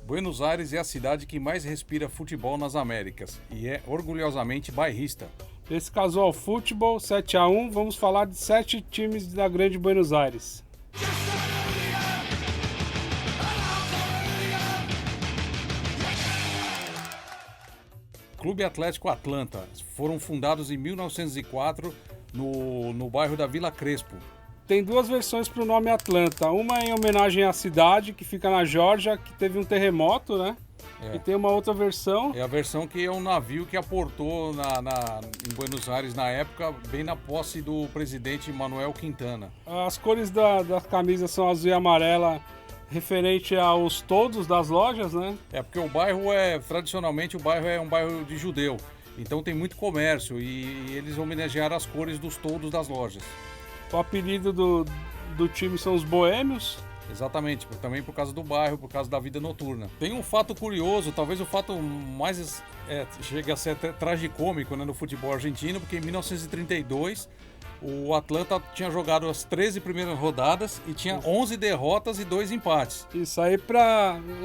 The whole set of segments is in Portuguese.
Buenos Aires é a cidade que mais respira futebol nas Américas e é orgulhosamente bairrista. Esse Casual Futebol 7-1, vamos falar de 7 times da Grande Buenos Aires. Clube Atlético Atlanta foram fundados em 1904 no bairro da Vila Crespo. Tem duas versões para o nome Atlanta. Uma em homenagem à cidade, que fica na Geórgia, que teve um terremoto, né? E tem uma outra versão. É a versão que é um navio que aportou em Buenos Aires na época, bem na posse do presidente Manuel Quintana. As cores da camisa são azul e amarela, referente aos toldos das lojas, né? É porque tradicionalmente o bairro é um bairro de judeu. Então tem muito comércio e eles homenagearam as cores dos toldos das lojas. O apelido do time são os Boêmios. Exatamente, também por causa do bairro, por causa da vida noturna. Tem um fato curioso, talvez o fato mais chega a ser até tragicômico, né, no futebol argentino, porque em 1932 o Atlanta tinha jogado as 13 primeiras rodadas e tinha 11 derrotas e 2 empates. Isso aí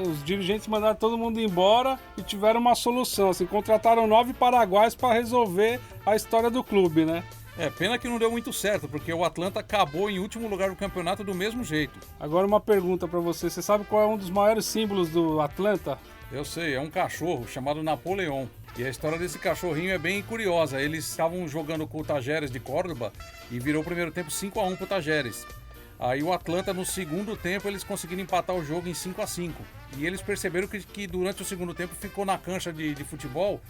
os dirigentes mandaram todo mundo embora e tiveram uma solução, assim, contrataram 9 paraguaios para resolver a história do clube, né? Pena que não deu muito certo, porque o Atlanta acabou em último lugar no campeonato do mesmo jeito. Agora uma pergunta para você, você sabe qual é um dos maiores símbolos do Atlanta? Eu sei, é um cachorro chamado Napoleão. E a história desse cachorrinho é bem curiosa. Eles estavam jogando com o Tajeres de Córdoba e virou o primeiro tempo 5-1 pro Tajeres. Aí o Atlanta, no segundo tempo, eles conseguiram empatar o jogo em 5-5. E eles perceberam que durante o segundo tempo ficou na cancha de futebol,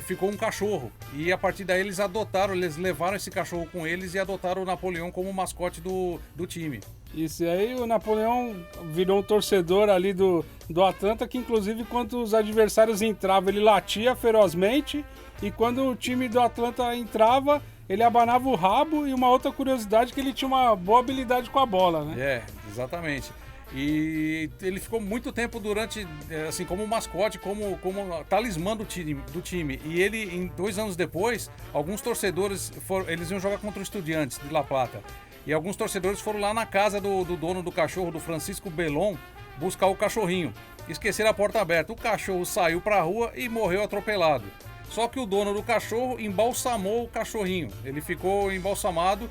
ficou um cachorro. E a partir daí eles levaram esse cachorro com eles e adotaram o Napoleão como mascote do time. Isso, e aí o Napoleão virou um torcedor ali do Atlanta, que inclusive quando os adversários entravam, ele latia ferozmente, e quando o time do Atlanta entrava, ele abanava o rabo, e uma outra curiosidade que ele tinha uma boa habilidade com a bola, né? Exatamente. E ele ficou muito tempo assim, como mascote, como talismã do time. E ele, 2 anos depois, alguns torcedores eles iam jogar contra o Estudiantes de La Plata. E alguns torcedores foram lá na casa do dono do cachorro, do Francisco Belon, buscar o cachorrinho. Esqueceram a porta aberta. O cachorro saiu pra rua e morreu atropelado. Só que o dono do cachorro embalsamou o cachorrinho. Ele ficou embalsamado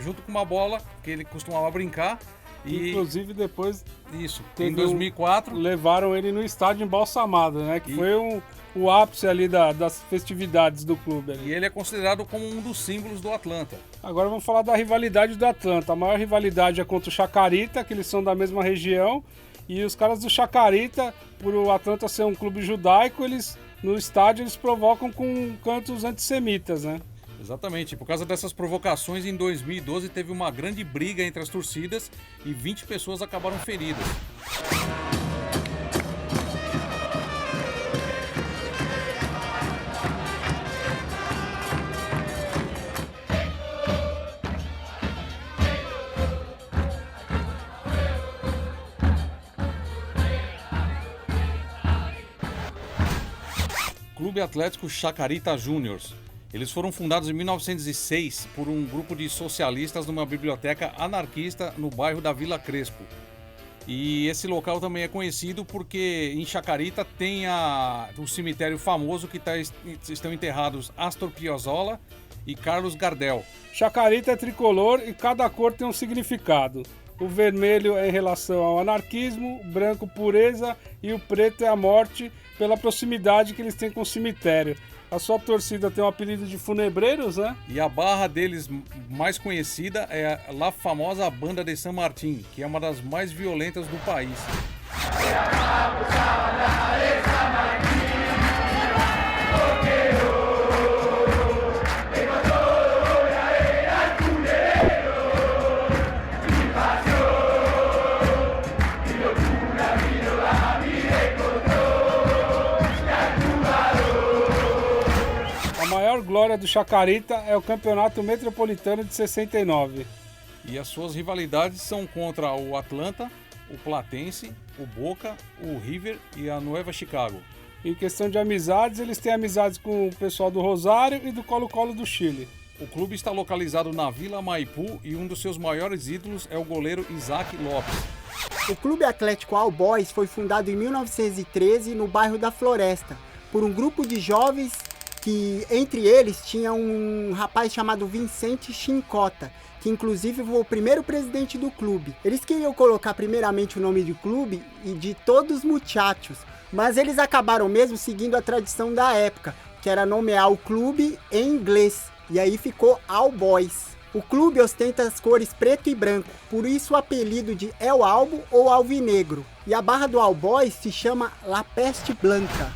junto com uma bola que ele costumava brincar. Inclusive depois... Isso, em 2004... levaram ele no estádio embalsamado, né? Que foi o ápice ali das festividades do clube. Ali. E ele é considerado como um dos símbolos do Atlanta. Agora vamos falar da rivalidade do Atlanta. A maior rivalidade é contra o Chacarita, que eles são da mesma região. E os caras do Chacarita, por o Atlanta ser um clube judaico, no estádio eles provocam com cantos antissemitas, né? Exatamente. Por causa dessas provocações, em 2012 teve uma grande briga entre as torcidas e 20 pessoas acabaram feridas. Clube Atlético Chacarita Juniors. Eles foram fundados em 1906 por um grupo de socialistas numa biblioteca anarquista no bairro da Vila Crespo. E esse local também é conhecido porque em Chacarita tem o cemitério famoso que estão enterrados Astor Piazzolla e Carlos Gardel. Chacarita é tricolor e cada cor tem um significado. O vermelho é em relação ao anarquismo, o branco pureza e o preto é a morte pela proximidade que eles têm com o cemitério. A sua torcida tem o apelido de Funebreiros, né? E a barra deles mais conhecida é a lá famosa Banda de San Martín, que é uma das mais violentas do país. A maior glória do Chacarita é o Campeonato Metropolitano de 69. E as suas rivalidades são contra o Atlanta, o Platense, o Boca, o River e a Nueva Chicago. Em questão de amizades, eles têm amizades com o pessoal do Rosário e do Colo-Colo do Chile. O clube está localizado na Vila Maipú e um dos seus maiores ídolos é o goleiro Isaac Lopes. O Clube Atlético All Boys foi fundado em 1913 no bairro da Floresta, por um grupo de jovens que, entre eles, tinha um rapaz chamado Vicente Chincota, que inclusive foi o primeiro presidente do clube. Eles queriam colocar primeiramente o nome do clube e de Todos os Muchachos, mas eles acabaram mesmo seguindo a tradição da época, que era nomear o clube em inglês, e aí ficou All Boys. O clube ostenta as cores preto e branco, por isso o apelido de El Albo ou Alvinegro. E a barra do All Boys se chama La Peste Blanca.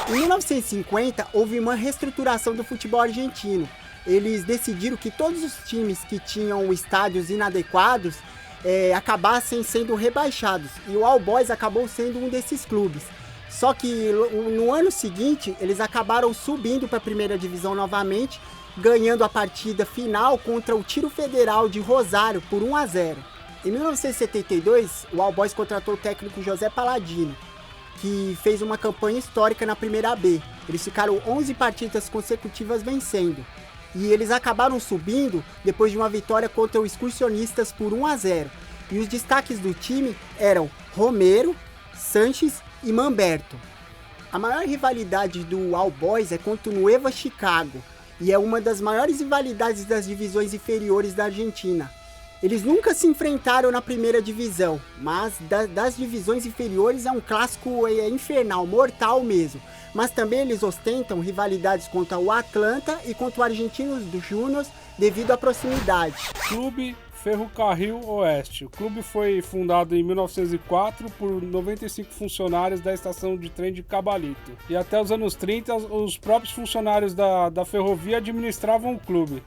Em 1950, houve uma reestruturação do futebol argentino. Eles decidiram que todos os times que tinham estádios inadequados acabassem sendo rebaixados. E o All Boys acabou sendo um desses clubes. Só que no ano seguinte, eles acabaram subindo para a primeira divisão novamente, ganhando a partida final contra o Tiro Federal de Rosário por 1-0. Em 1972, o All Boys contratou o técnico José Paladino, que fez uma campanha histórica na Primeira B. Eles ficaram 11 partidas consecutivas vencendo. E eles acabaram subindo depois de uma vitória contra o Excursionistas por 1-0. E os destaques do time eram Romero, Sanches e Mamberto. A maior rivalidade do All Boys é contra o Nueva Chicago, e é uma das maiores rivalidades das divisões inferiores da Argentina. Eles nunca se enfrentaram na primeira divisão, mas das divisões inferiores é um clássico infernal, mortal mesmo. Mas também eles ostentam rivalidades contra o Atlanta e contra o Argentinos Júnior devido à proximidade. Clube Ferrocarril Oeste. O clube foi fundado em 1904 por 95 funcionários da estação de trem de Cabalito. E até os anos 30, os próprios funcionários da ferrovia administravam o clube.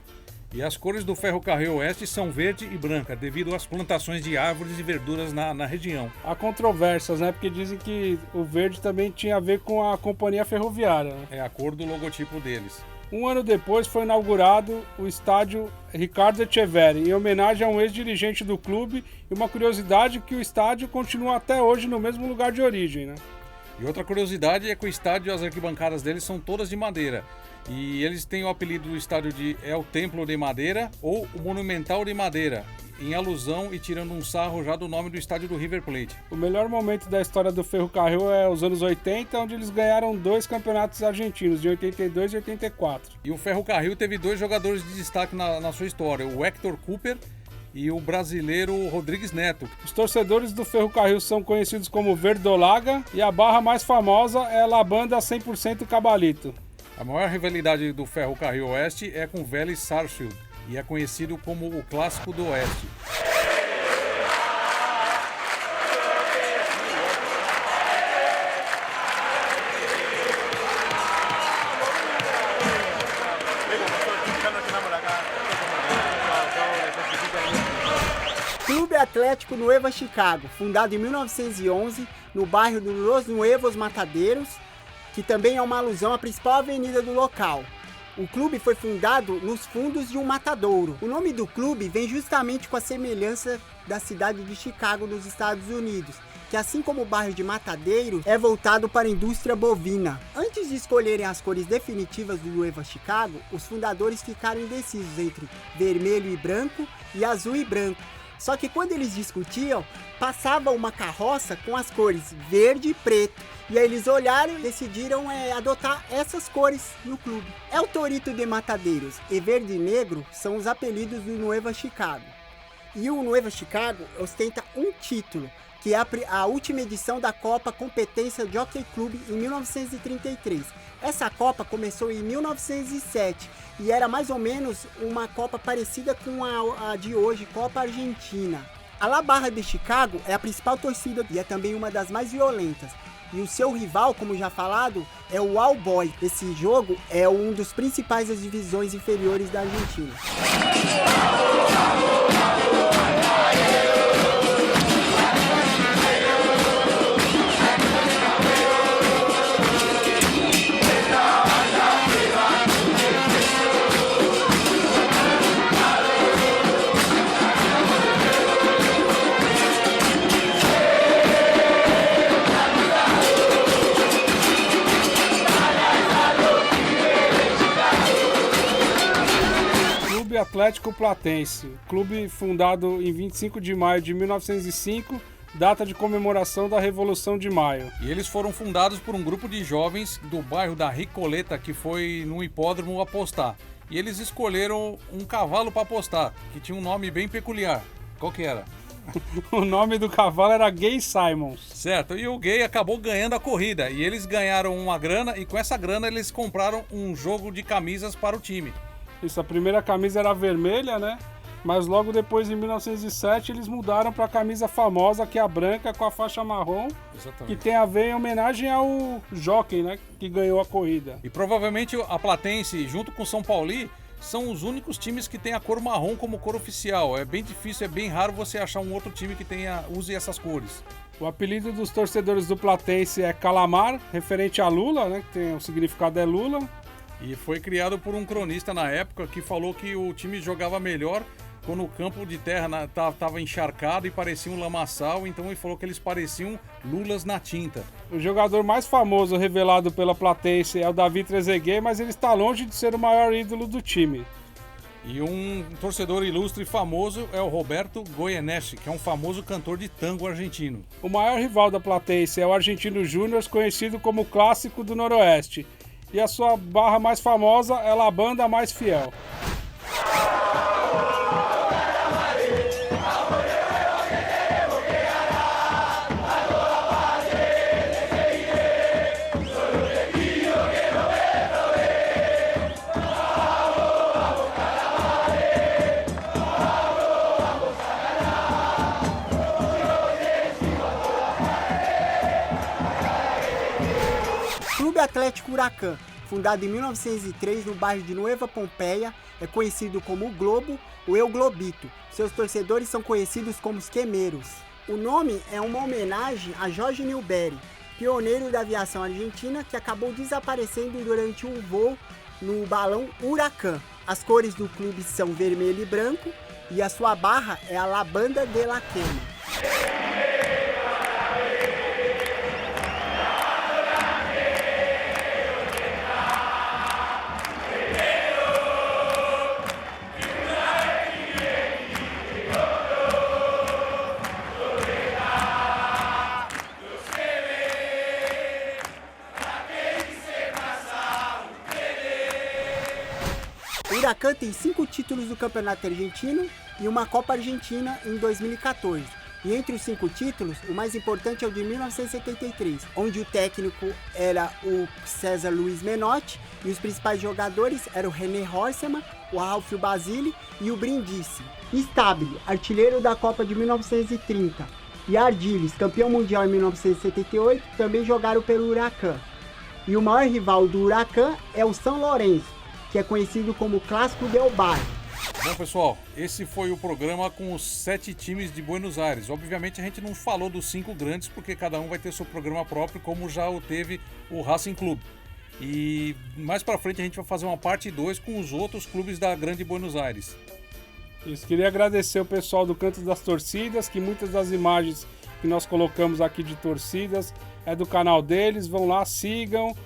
E as cores do Ferrocarril Oeste são verde e branca, devido às plantações de árvores e verduras na região. Há controvérsias, né? Porque dizem que o verde também tinha a ver com a companhia ferroviária, né? É a cor do logotipo deles. Um ano depois foi inaugurado o estádio Ricardo Echeverri, em homenagem a um ex-dirigente do clube, e uma curiosidade que o estádio continua até hoje no mesmo lugar de origem, né? E outra curiosidade é que o estádio e as arquibancadas deles são todas de madeira. E eles têm o apelido do estádio de El Templo de Madeira ou o Monumental de Madeira, em alusão e tirando um sarro já do nome do estádio do River Plate. O melhor momento da história do Ferrocarril é os anos 80, onde eles ganharam 2 campeonatos argentinos, de 82 e 84. E o Ferrocarril teve 2 jogadores de destaque na sua história, o Hector Cooper e o brasileiro Rodrigues Neto. Os torcedores do Ferrocarril são conhecidos como Verdolaga, e a barra mais famosa é a Banda 100% Cabalito. A maior rivalidade do Ferrocarril Oeste é com o Vélez Sarsfield e é conhecido como o Clássico do Oeste. Clube Atlético Nueva Chicago, fundado em 1911 no bairro do Los Nuevos Matadeiros, que também é uma alusão à principal avenida do local. O clube foi fundado nos fundos de um matadouro. O nome do clube vem justamente com a semelhança da cidade de Chicago, nos Estados Unidos, que assim como o bairro de Matadeiros, é voltado para a indústria bovina. Antes de escolherem as cores definitivas do Nueva Chicago, os fundadores ficaram indecisos entre vermelho e branco e azul e branco. Só que quando eles discutiam, passava uma carroça com as cores verde e preto. E aí eles olharam e decidiram adotar essas cores no clube. El Torito de Matadeiros e Verde e Negro são os apelidos do Nueva Chicago. E o Nueva Chicago ostenta um título, que é a última edição da Copa Competência Jockey Club em 1933. Essa Copa começou em 1907 e era mais ou menos uma Copa parecida com a de hoje, Copa Argentina. A La Barra de Chicago é a principal torcida e é também uma das mais violentas. E o seu rival, como já falado, é o All Boys. Esse jogo é um dos principais das divisões inferiores da Argentina. Atlético Platense, clube fundado em 25 de maio de 1905, data de comemoração da Revolução de Maio. E eles foram fundados por um grupo de jovens do bairro da Recoleta que foi no hipódromo apostar. E eles escolheram um cavalo para apostar, que tinha um nome bem peculiar. Qual que era? O nome do cavalo era Gay Simons. Certo, e o Gay acabou ganhando a corrida. E eles ganharam uma grana e com essa grana eles compraram um jogo de camisas para o time. Isso, a primeira camisa era vermelha, né? Mas logo depois, em 1907, eles mudaram para a camisa famosa, que é a branca, com a faixa marrom. Exatamente. Que tem a ver em homenagem ao jockey, né? Que ganhou a corrida. E provavelmente a Platense, junto com o São Paulo, são os únicos times que tem a cor marrom como cor oficial. É bem difícil, é bem raro você achar um outro time que use essas cores. O apelido dos torcedores do Platense é Calamar, referente a Lula, né? Que tem o significado é Lula. E foi criado por um cronista na época que falou que o time jogava melhor quando o campo de terra estava encharcado e parecia um lamaçal, então ele falou que eles pareciam lulas na tinta. O jogador mais famoso revelado pela Platense é o David Trezeguet, mas ele está longe de ser o maior ídolo do time. E um torcedor ilustre e famoso é o Roberto Goyeneche, que é um famoso cantor de tango argentino. O maior rival da Platense é o Argentino Júnior, conhecido como Clássico do Noroeste. E a sua barra mais famosa é a Banda Mais Fiel. Clube Atlético Huracán, fundado em 1903 no bairro de Nueva Pompeia, é conhecido como o Globo ou El Globito. Seus torcedores são conhecidos como os Quemeiros. O nome é uma homenagem a Jorge Newbery, pioneiro da aviação argentina que acabou desaparecendo durante um voo no balão Huracán. As cores do clube são vermelho e branco e a sua barra é a La Banda de la Quema. O Huracán tem 5 títulos do Campeonato Argentino e uma Copa Argentina em 2014. E entre os 5 títulos, o mais importante é o de 1973, onde o técnico era o César Luiz Menotti e os principais jogadores eram o René Horseman, o Ralf Basile e o Brindisi. Stabile, artilheiro da Copa de 1930, e Ardiles, campeão mundial em 1978, também jogaram pelo Huracán. E o maior rival do Huracán é o São Lourenço, que é conhecido como Clássico del Barrio. Bom, pessoal, esse foi o programa com os 7 times de Buenos Aires. Obviamente a gente não falou dos 5 grandes, porque cada um vai ter seu programa próprio, como já o teve o Racing Clube. E mais pra frente a gente vai fazer uma parte 2 com os outros clubes da Grande Buenos Aires. Isso, queria agradecer o pessoal do Canto das Torcidas, que muitas das imagens que nós colocamos aqui de torcidas é do canal deles. Vão lá, sigam.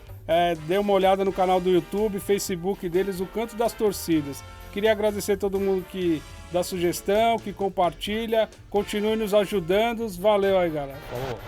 Dê uma olhada no canal do YouTube, Facebook deles, o Canto das Torcidas. Queria agradecer a todo mundo que dá sugestão, que compartilha, continue nos ajudando. Valeu aí, galera. Falou.